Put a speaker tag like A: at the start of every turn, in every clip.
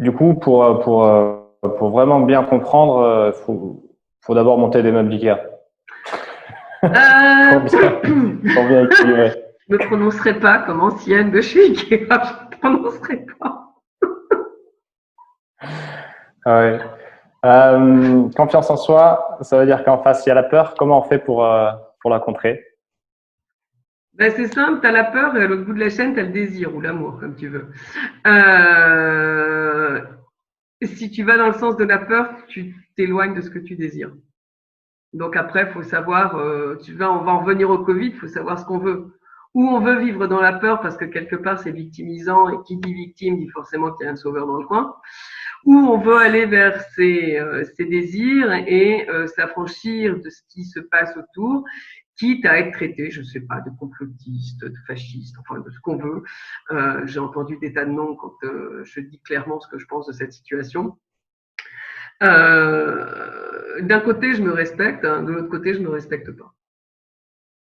A: Du coup, pour vraiment bien comprendre, faut d'abord monter des meubles Ikea
B: Euh,
A: pour bien, pour bien équilibrer.
B: je me prononcerai pas comme ancienne de chez Ikea, je ne prononcerai pas.
A: Ah ouais. Confiance en soi, ça veut dire qu'en face, il y a la peur. Comment on fait pour la contrer?
B: Ben, c'est simple, tu as la peur et à l'autre bout de la chaîne, tu as le désir ou l'amour, comme tu veux. Euh, Si tu vas dans le sens de la peur, tu t'éloignes de ce que tu désires. Donc après, il faut savoir, on va en revenir au Covid, il faut savoir ce qu'on veut. Ou on veut vivre dans la peur parce que quelque part c'est victimisant et qui dit victime dit forcément qu'il y a un sauveur dans le coin. Ou on veut aller vers ses désirs et s'affranchir de ce qui se passe autour, quitte à être traité, je ne sais pas, de complotiste, de fasciste, enfin de ce qu'on veut. J'ai entendu des tas de noms quand je dis clairement ce que je pense de cette situation. D'un côté, je me respecte, hein, de l'autre côté, je ne me respecte pas.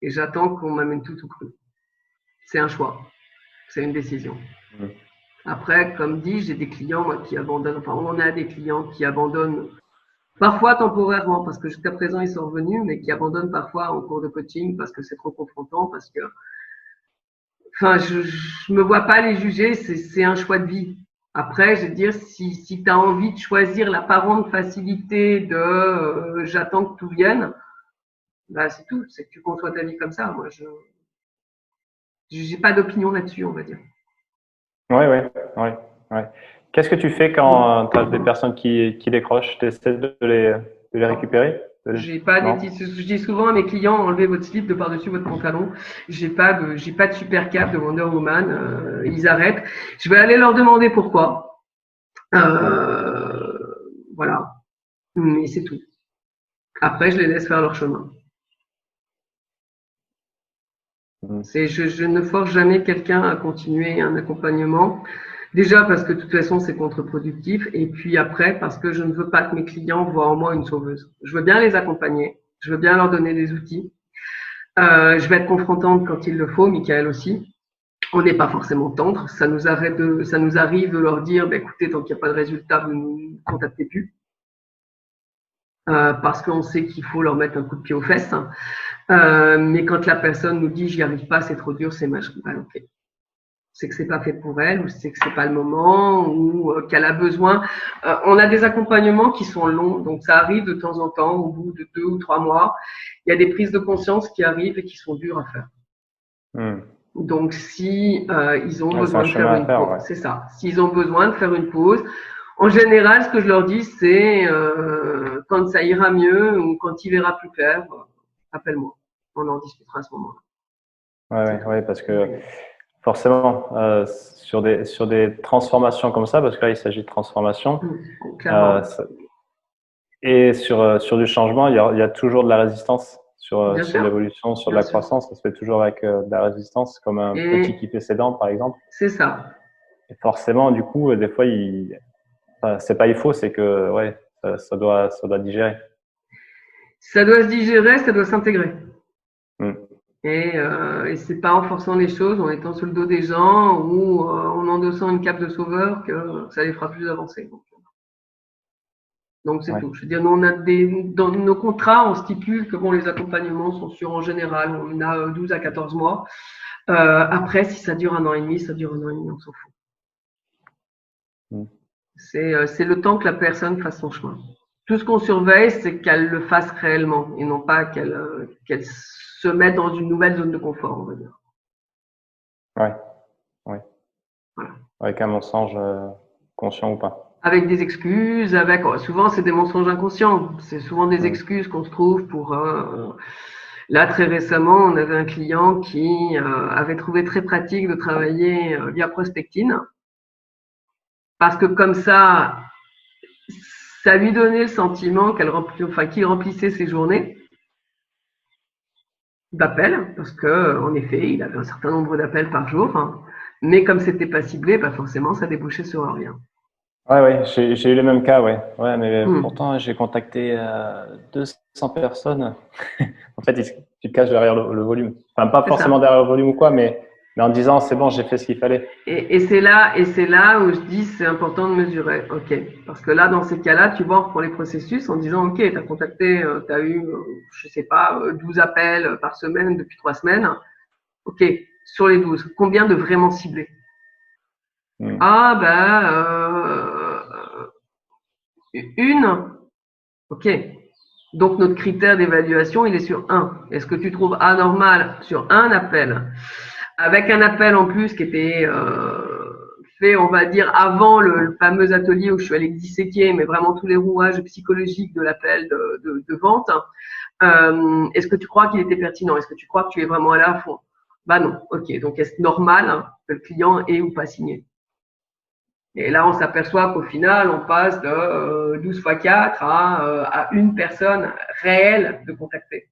B: Et j'attends qu'on m'amène tout cru. C'est un choix, c'est une décision.
A: Mm.
B: Après, comme dit, j'ai des clients moi, qui abandonnent, enfin on a des clients qui abandonnent parfois temporairement parce que jusqu'à présent ils sont revenus, mais qui abandonnent parfois en cours de coaching parce que c'est trop confrontant, parce que, enfin, je me vois pas les juger, c'est un choix de vie. Après, je veux dire, si tu as envie de choisir l'apparente facilité de j'attends que tout vienne, bah c'est tout, c'est que tu conçois ta vie comme ça. Moi, je n'ai pas d'opinion là-dessus, on va dire.
A: Ouais, ouais, ouais, ouais. Qu'est-ce que tu fais quand tu as des personnes qui décrochent? Tu essaies de les récupérer?
B: J'ai pas des
A: Non?
B: petits, je dis souvent à mes clients, enlevez votre slip de par-dessus votre pantalon. J'ai pas de super cap de Wonder Woman. Ils arrêtent. Je vais aller leur demander pourquoi.
A: Mm.
B: Euh, voilà. Mais c'est tout. Après, je les laisse faire leur chemin.
A: Mm.
B: Je ne force jamais quelqu'un à continuer un accompagnement. Déjà parce que de toute façon, c'est contre-productif. Et puis après, parce que je ne veux pas que mes clients voient en moi une sauveuse. Je veux bien les accompagner. Je veux bien leur donner des outils. Je vais être confrontante quand il le faut, Michael aussi. On n'est pas forcément tendre. Ça nous arrive de leur dire, bah, écoutez, tant qu'il n'y a pas de résultat, vous ne nous contactez plus. Parce qu'on sait qu'il faut leur mettre un coup de pied aux fesses. Mais quand la personne nous dit, j'y arrive pas, c'est trop dur, c'est machin, bah, ok. C'est que c'est pas fait pour elle, ou c'est que c'est pas le moment, ou qu'elle a besoin. On a des accompagnements qui sont longs, donc ça arrive de temps en temps, au bout de 2 ou 3 mois, il y a des prises de conscience qui arrivent et qui sont dures à faire.
A: Mm.
B: Donc, si ils ont
A: Ouais, c'est un
B: besoin de faire
A: chemin à
B: une
A: faire,
B: pause,
A: ouais.
B: c'est ça. S'ils ont besoin de faire une pause, en général, ce que je leur dis, c'est quand ça ira mieux ou quand il verra plus clair, appelle-moi. On en discutera à ce moment-là.
A: Ouais,
B: C'est
A: ouais,
B: tout.
A: ouais, parce que forcément, sur des transformations comme ça, parce que là, il s'agit de transformation,
B: Clairement,
A: ça- et sur du changement, il y a toujours de la résistance
B: bien
A: sur
B: sûr,
A: l'évolution, sur de
B: bien
A: la
B: sûr.
A: croissance. Ça se fait toujours avec de la résistance, comme un petit
B: Et
A: qui fait ses dents, par exemple.
B: c'est ça.
A: Et forcément, du coup, des fois, enfin, c'est pas il faut, c'est que ouais, ça doit digérer.
B: Ça doit se digérer, ça doit s'intégrer.
A: Mm.
B: Et c'est pas en forçant les choses, en étant sur le dos des gens ou en endossant une cape de sauveur que ça les fera plus avancer. Donc c'est
A: Ouais.
B: tout. Je veux dire, nous, on a dans nos contrats, on stipule que bon, les accompagnements sont sur en général, on a 12 à 14 mois. Après, si ça dure 1 an et demi, ça dure 1 an et demi, on s'en fout.
A: Mm.
B: C'est le temps que la personne fasse son chemin. Tout ce qu'on surveille, c'est qu'elle le fasse réellement et non pas qu'elle se mette dans une nouvelle zone de confort, on va dire.
A: Ouais, ouais.
B: Voilà.
A: Avec un mensonge conscient ou pas.
B: Avec des excuses, avec souvent c'est des mensonges inconscients. C'est souvent des
A: Mm.
B: excuses qu'on se trouve pour. Là, très récemment, on avait un client qui avait trouvé très pratique de travailler via Prospectine parce que comme ça lui donnait le sentiment qu'il remplissait ses journées d'appels, parce que en effet, il avait un certain nombre d'appels par jour, hein, mais comme c'était pas ciblé, bah forcément, ça débouchait sur rien.
A: Ouais, ouais, j'ai eu le même cas, ouais. Ouais, mais
B: Hmm.
A: pourtant, j'ai contacté 200 personnes. En fait, tu te caches derrière le volume. Enfin, pas
B: C'est
A: forcément
B: ça.
A: derrière le volume ou quoi, mais Mais en disant, c'est bon, j'ai fait ce qu'il fallait.
B: Et c'est là où je dis, c'est important de mesurer. OK. Parce que là, dans ces cas-là, tu vois, on reprend les processus en disant, OK, tu as contacté, tu as eu, je sais pas, 12 appels par semaine depuis 3 semaines. OK. Sur les 12, combien de vraiment ciblés? Ah, une. OK. Donc, notre critère d'évaluation, il est sur 1. Est-ce que tu trouves anormal sur un appel, avec un appel en plus qui était fait, on va dire, avant le fameux atelier où je suis allée disséquer, mais vraiment tous les rouages psychologiques de l'appel de vente, est-ce que tu crois qu'il était pertinent? Est-ce que tu crois que tu es vraiment allé à fond? Bah non. OK. Donc, est-ce normal que le client ait ou pas signé? Et là, on s'aperçoit qu'au final, on passe de 12 fois 4 à une personne réelle de contacter.